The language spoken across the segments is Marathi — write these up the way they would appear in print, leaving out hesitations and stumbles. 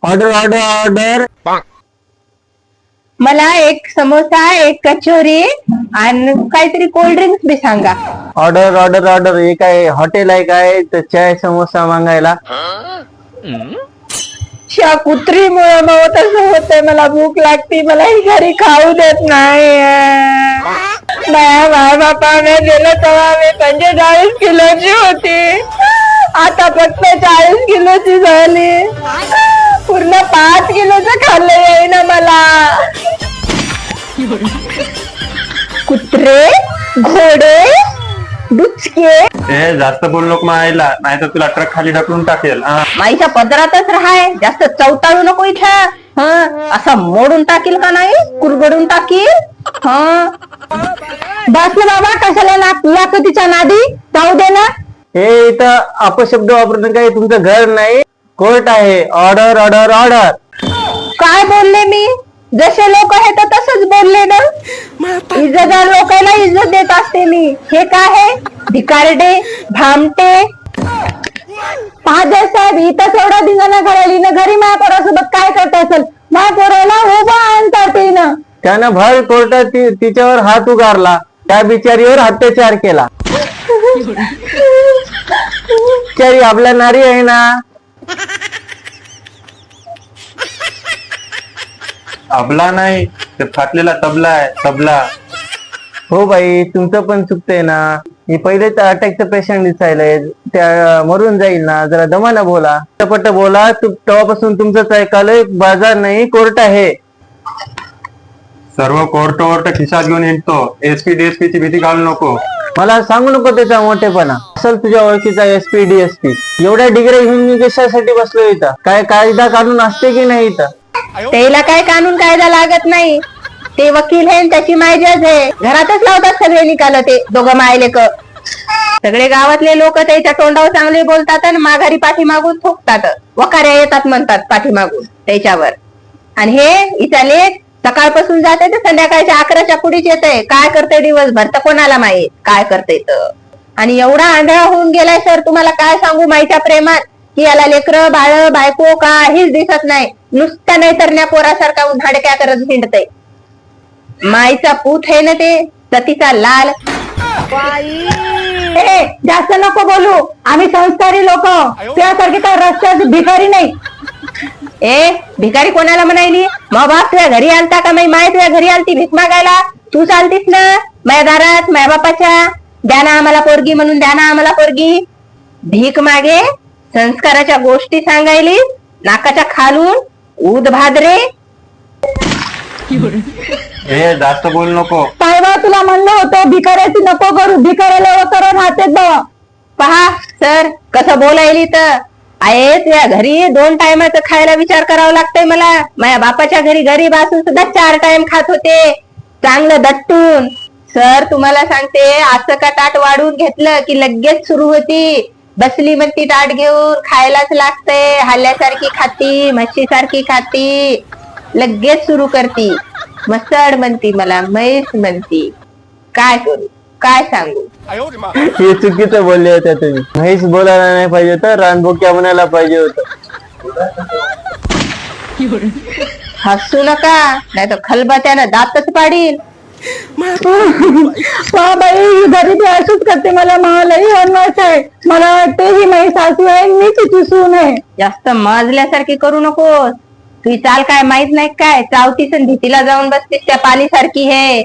Order order order. मला एक समोसा, एक कचोरी आणि काहीतरी कोल्ड ड्रिंक्स बी सांगा. Order order order. हे काय हॉटेल आहे काय तर चाय समोसा मागायला? शा कुत्रीमुळे मग तसं होतंय. मला भूक लागती, मला ही घरी खाऊ देत नाही. माझ्या बापाने दिलं तेव्हा मी 45 किलोची होती, आता फक्त 40 किलोची झाली. पूर्ण 5 किलोचं खाल्लं येईना मला. कुत्रे, घोडे, डुचके. जास्त बोल नको मायला, नाही तर तुला ट्रक खाली ढकलून टाकेल. माईच्या पदरातच राहाय, जास्त चवताळू नको इथं. असं मोडून टाकील का नाही, कुरबडून टाकील. बस ना बाबा, कशाला या कधीच्या नादी जाऊ दे ना. हे इथं अपशब्द वापरणं काही तुमचं घर नाही, कोर्ट आहे. Order order order. काय बोलले मी? जसे लोक आहेत तसंच बोलले ना. इज्जतदार लोकांना इज्जत देत असते मी. हे काय आहे? भिकारडे, भामटे. महादेव साहेब, इथंच एवढा धिंगाणा घालली ना, घरी माझ्या पोरासोबत काय करत असेल? माझ्या पोराला उभा आणतात ना. त्यानं भर कोर्टात तिच्यावर हात उगारला, त्या बिचारीवर अत्याचार केला. बिचारी आपल्या नारी आहे ना. अबला नाही, ते फाटलेला तबला आहे, तबला. हो बाई, तुमचं पण चुकतंय ना. मी पहिलेच अटॅकचं पेशंट दिसायलंय, त्या मरून जाईल ना. जरा दमाला बोला, पट बोला. तेव्हापासून तुमचंच ऐकालंय. बाजार नाही, कोर्ट आहे. सर्व कोर्ट खिशात घेऊन येतो. एसपी डीएसपी ची भीती घालू नको. मला सांगू नको त्याचा मोठेपणा. असल तुझ्या ओळखीचा एसपी डीएसपी. एवढ्या डिग्री घेऊन मी कशासाठी बसलो इथं? काय कायदा कानून असते की नाही इथं? त्याला काय कानून कायदा लागत नाही. ते वकील आहे, त्याची मायजच आहे. घरातच लावतात सगळे निकाल ते दोघं मायलेक. सगळे गावातले लोक त्याच्या तोंडावर चांगले बोलतात आणि माघारी पाठीमागून थोकतात. वकाऱ्या येतात म्हणतात पाठीमागून त्याच्यावर. आणि हे इथं लेख सकाळपासून जाते तर संध्याकाळच्या 11च्या पुढीच येतंय. काय करते दिवसभर तर कोणाला माहित काय करते तर. आणि एवढा आंधळा होऊन गेलाय सर, तुम्हाला काय सांगू माईच्या प्रेमात, की याला लेकरं बाळ बायको काहीच दिसत नाही. नुसत्या नैतरण्या पोरासारखा उन्हाडक्या करत हिंडतय. माईचा पूत आहे ना ते, सतीचा लाल. जास्त नको बोलू, आम्ही संस्कारी लोक, त्यासारखे काय रस्त्यात भिकारी नाही. भिकारी कोणाला म्हणायली? मग बाप तुझ्या घरी आलता का? माय तुझ्या घरी आलती भीक मागायला? तू चालतीस ना माझ्या दारात, माझ्या बापाच्या. द्या ना आम्हाला पोरगी म्हणून, द्या ना आम्हाला पोरगी. भीक मागे संस्काराच्या गोष्टी सांगायली, नाकाच्या खालून उद भादरे. जास्त बोल नको. साहेबा, तुला म्हणलं होतं भिकाऱ्याची नको करू, भिकाऱ्याला करून हातेत बाबा. पहा सर कसं बोलायली तर. आहे तुझ्या घरी 2 टायमाचं खायला विचार करावा लागतंय मला. माझ्या बापाच्या घरी गरीब असून सुद्धा 4 टाइम खात होते, चांगलं दट्टून. सर तुम्हाला सांगते, असं का ताट वाढून घेतलं की लगेच सुरू होती. बसली म्हणती ताट घेऊन, खायलाच लागतंय. हल्ल्यासारखी खाती, म्हशी सारखी खाती, लगेच सुरू करती. मसड म्हणती मला, म्हैस म्हणती. काय करू, काय सांगू? हे चुकीचं बोलले होते तुम्ही. म्हैस बोलायला नाही पाहिजे होतं, रानबोक्या म्हणायला पाहिजे होतं. हसू नका, नाही तर खलबत्यानं दातच पाडील. बाई घरी ती असूच करते. मला मलाही वनवास आहे. मला वाटते ही माझी सासू आहे, मी तिची सून आहे. जास्त माजल्यासारखी करू नकोस. तुझी चाल काय माहित नाही काय? चावतीस आणि भीतीला जाऊन बसतीस त्या पालीसारखी. हे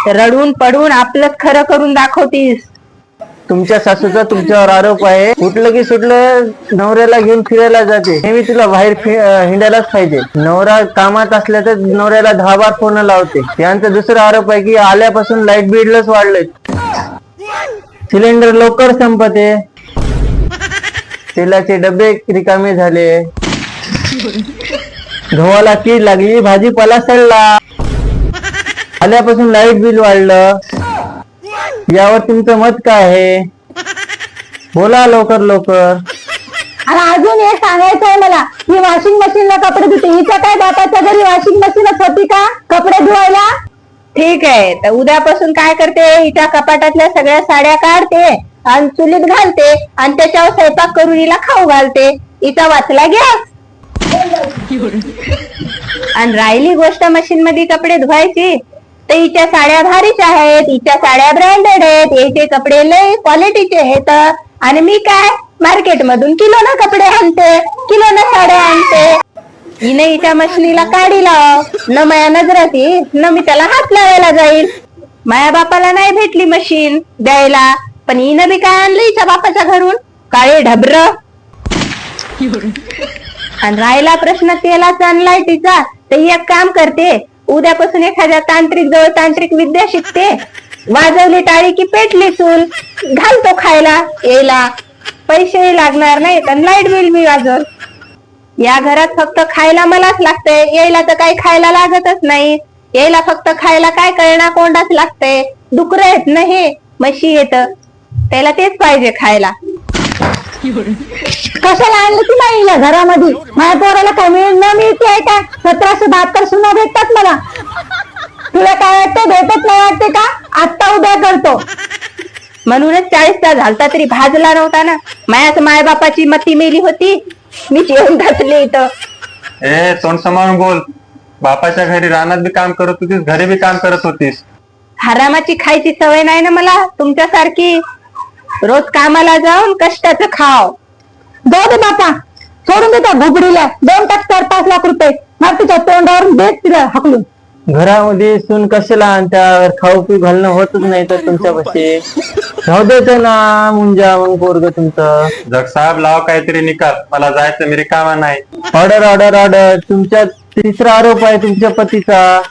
रडून पडून आपलंच खरं करून दाखवतीस. तुमच्या सासूचा तुमच्यावर आरोप आहे. उठलं की सुटलं नवऱ्याला घेऊन फिरायला जाते. नेहमी तुला बाहेर हिंडायलाच पाहिजे. नवरा कामात असल्या तर नवऱ्याला 10 बार फोन लावते. त्यांचा दुसरा आरोप आहे की आल्यापासून लाईट बिलच वाढलंय. सिलेंडर लवकर संपते, तेलाचे डबे रिकामे झाले, गव्हाला कीड लागली, भाजीपाला सडला, आल्यापासून लाईट बिल वाढलं. यावर तुमचं मत काय आहे? बोला लवकर लवकर. आणि अजून एक सांगायचं आहे मला, ही वॉशिंग मशीनला कपडे धुते. हिच्या काय बापाच्या घरी वॉशिंग मशीनच होती का कपडे धुवायला? ठीक आहे, तर उद्यापासून काय करते, हिच्या कपाटातल्या सगळ्या साड्या काढते आणि चुलीत घालते आणि त्याच्यावर स्वयंपाक करून हिला खाऊ घालते. हिचा वाचला गॅस. आणि राहिली गोष्ट मशीन मध्ये कपडे धुवायची, तर हिच्या साड्या भारीच आहेत, हिच्या साड्या ब्रँडेड आहेत, याचे कपडे लय क्वालिटीचे आहेत. आणि मी काय मार्केट मधून किलोना कपडे आणते, किलोना साड्या आणते. हिने हिच्या मशिनीला काढी लाव, न माया नजरात न मी त्याला हात लावायला जाईल. माया बापाला नाही भेटली मशीन द्यायला, पण हिनं बी काय आणलं हिच्या बापाच्या घरून, काळे ढबर. आणि राहिला प्रश्न तेलाचा आणि लाईटीचा, तर एक काम करते, उद्यापासून एखाद्या तांत्रिक जवळ तांत्रिक विद्या शिकते. वाजवली टाळी की पेटली चूल, घालतो खायला यायला, पैसेही लागणार नाही आणि लाईट बिल बी वाजव. या घरात फक्त खायला मलाच लागते, यायला तर काही खायला लागतच नाही. यायला फक्त खायला काय कळणार, कोंडाच लागते. डुकर येत नाही, म्हशी येत, त्याला तेच पाहिजे खायला. कशाला आणलं की नाही या घरामध्ये? माझ्या पोराला काय न मिळते आहे का? 1772 सुना भेटतात मला. तुला काय वाटतं, भेटत नाही वाटते का? आत्ता उद्या करतो. म्हणूनच 40 तास झालता तरी भाजला नव्हता ना. मायाच मायबापाची मती मेली होती, मीच येऊन घातली इथं. ए तोंड सांभाळून बोल. बापाच्या घरी रानात बी काम करत होतीस, घरी बी काम करत होतीस. हरामाची खायची सवय नाही ना मला तुमच्यासारखी. रोज कामाला जाऊन कष्टाचं खाव. जाऊ दे बापा, सोडून दे त्या घुबडीला. 2 टाक 4-5 लाख रुपये मग तिच्या तोंडावर देत तिला हाकलून. घरामध्ये सून कशाला आणत्या, खाऊ पिऊ घालणं होतच नाही तर तुमच्यापाशी. राहू द्यायचं ना मुंजा मग पोरग तुमचं. जगसाहेब लाव काहीतरी निकाल, मला जायचं, मी रिकामा नाही. Order order order. तुमच्या तिसरा आरोप आहे तुमच्या पतीचा.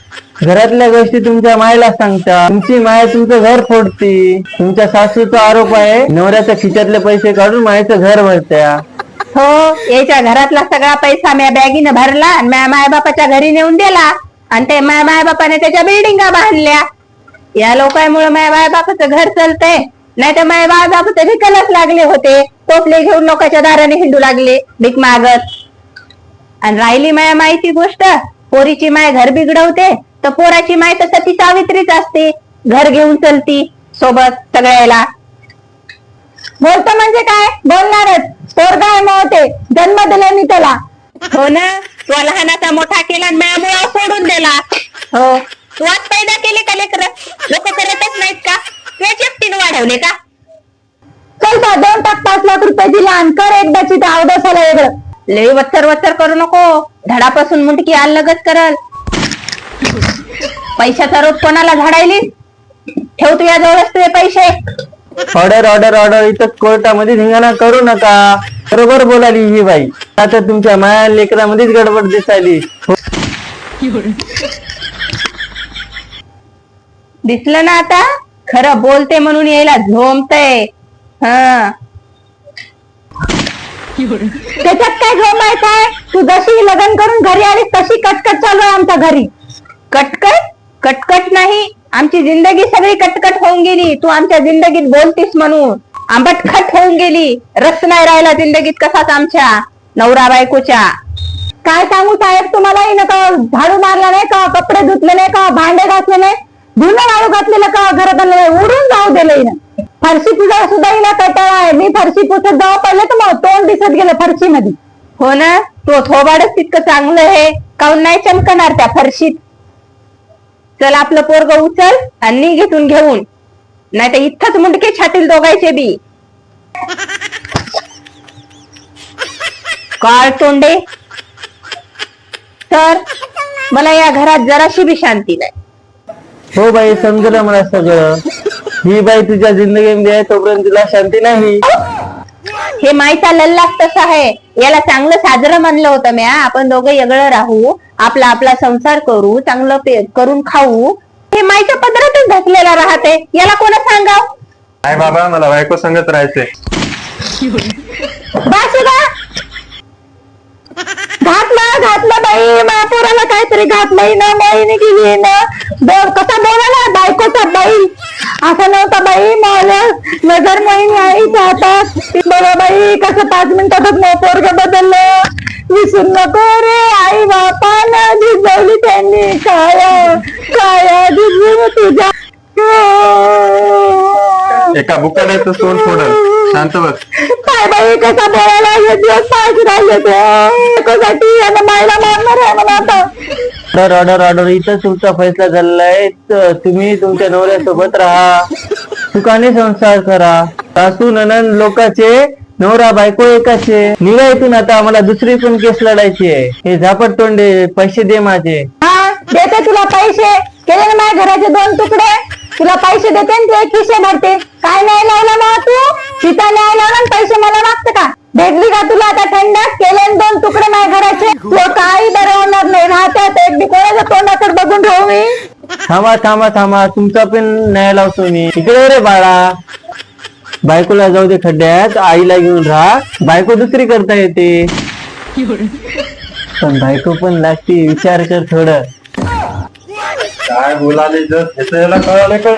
घरातल्या गोष्टी तुमच्या मायला सांगता, तुमची माय तुमचं घर फोडती. तुमच्या सासूचा आरोप आहे नवऱ्याच्या खिशातले पैसे काढून मायचं घर भरत्या. हो, याच्या घरातला सगळा पैसा म्या बॅगीनं भरला आणि म्या मायबापाच्या घरी नेऊन दिला आणि ते माय मायबापाने त्याच्या बिल्डिंगा बांधल्या. या लोकांमुळे माय मायबापाचं घर चालतंय, नाही तर माय बापाचे भिकालाच लागले होते. टोपले घेऊन लोकांच्या दाराने हिंडू लागले भीक मागत. आणि राहिली माया माहिती गोष्ट, पोरीची माय घर बिघडवते, तर पोराची माय तर सती सावित्रीच असते, घर घेऊन चलती सोबत सगळ्याला. बोलतो म्हणजे काय, बोलणारच. पोरगा आहे मोठे, जन्म दिला मी त्याला. हो ना, तू लहानाचा मोठा केला आणि माझ्या मुळा सोडून दिला. हो, तू आज पैदा केले का लेकर? लोक करतच नाहीत का? तुझ्या एकटीनं वाढवले का? चल बा, 2 टाक 5 लाख रुपये दिला आणि कर एकदाची त्या अवदसाला वेगळं. लई वच्चर वच्चर करू नको, धडापासून मुंडकी अलगच करल. पैशाचा रोप कोणाला झाडायली? ठेव तुझ्या जवळच तुझे पैसे. Order order order. इथं कोर्टामध्ये धिंगाणा करू नका. बरोबर बोलाली ही बाई. आता तुमच्या माया लेकरामध्येच गडबड दिसायली. दिसलं ना आता, खरं बोलते म्हणून यायला झोमतय. हा, त्याच्यात काय गम आहे काय? तू जशी लग्न करून घरी आली तशी कटकट चालू आहे आमच्या घरी. कटकट? कटकट नाही, आमची जिंदगी सगळी कटकट होऊन गेली. तू आमच्या जिंदगीत बोलतीस म्हणून आंबटखट होऊन गेली. रस नाही राहिला जिंदगीत कसाच आमच्या नवरा बायकोच्या. काय सांगू साहेब तुम्हाला, का झाडू मारला नाही का, कपडे धुतले नाही का, भांडे घातले नाही, धुणं वाळू घातलेलं का, घरात उडून जाऊ दिलं. फरशी पुजा सुद्धा हिला कटाळा आहे. मी फरशी पुसत जाऊ पहिले तर मग तोंड दिसत गेलं फरशी मध्ये. हो ना, तो थोबाडच तितकं चांगलं आहे, काऊन नाही चमकणार त्या फरशीत. चल आपलं पोरग उचल आणि निघितून घेऊन, नाही तर इथंच मुंडके छातील दोघायचे बी. काळ तोंडे. तर मला या घरात जराशी बी शांती नाही. हो बाई, समजलं मला सगळं. ही बाई तुझ्या जिंदगीमध्ये आहे तोपर्यंत तुला शांती नाही. हे माईचा लल्लाच तसा आहे. याला चांगलं साजरं म्हणलं होतं म्या, आपण दोघं वेगळं राहू, आपला आपला संसार करू, चांगलं करून खाऊ. हे माईच्या पदरातच धसलेला राहते. याला कोणा सांगाव? नाही बाबा, मला बायको संगत राहायचंय. घातलं बाई, महापुराला काहीतरी घातलंय ना, बाईने गेली ना. कसा बोलायला बायकोचा बाई, असं नव्हता बाई. मला नजर मोहीन आईच्या हातात. बघा बाई, कसं 5 मिनिटातच पोरग बदललं. विसरू नको रे आई बापानं झिजवली त्यांनी काया काया झिजवून तुझ्या एका बुकाड्याचं सोड सोडल. शांत बस. काय बाई कसा बोलायला हे दिवस पाहिजे राहिले ते कशासाठी आणि मायला मारणार आहे मला आता. ऑर्डर इथं तुमचा फैसला झालेला आहे. तुम्ही तुमच्या नवऱ्यासोबत राहा, सुखाने संसार करा. सासू ननंद लोकांचे, नवरा बायको एकाचे. निघा इथून आता, आम्हाला दुसरी पण केस लढायची आहे. हे झापट तोंडे पैसे दे माझे. हा देते तुला पैसे. केले ना माझ्या घराचे 2 तुकडे. तुला पैसे देते आणि ते खिशे भरते. काय नाही लावलं मग तू सीता नाही लावला पैसे मला मागत का. भेटली का तुला आता थंड. केले 2 तुकडे माझ्या घराचे. तुला काही बरं होणार नाही. राहतात एक कोणाच्या तोंडाकडे बघून राहू मी. थांबा तुमचा पण न्याय लावतो मी. इकडे रे बाळा, बायकोला जाऊ दे खड्ड्यात, आईला घेऊन राहा. बायको दुसरी करता येते, पण बायको पण लागते. विचार कर थोडं. काय बोलाले जर कळालं का.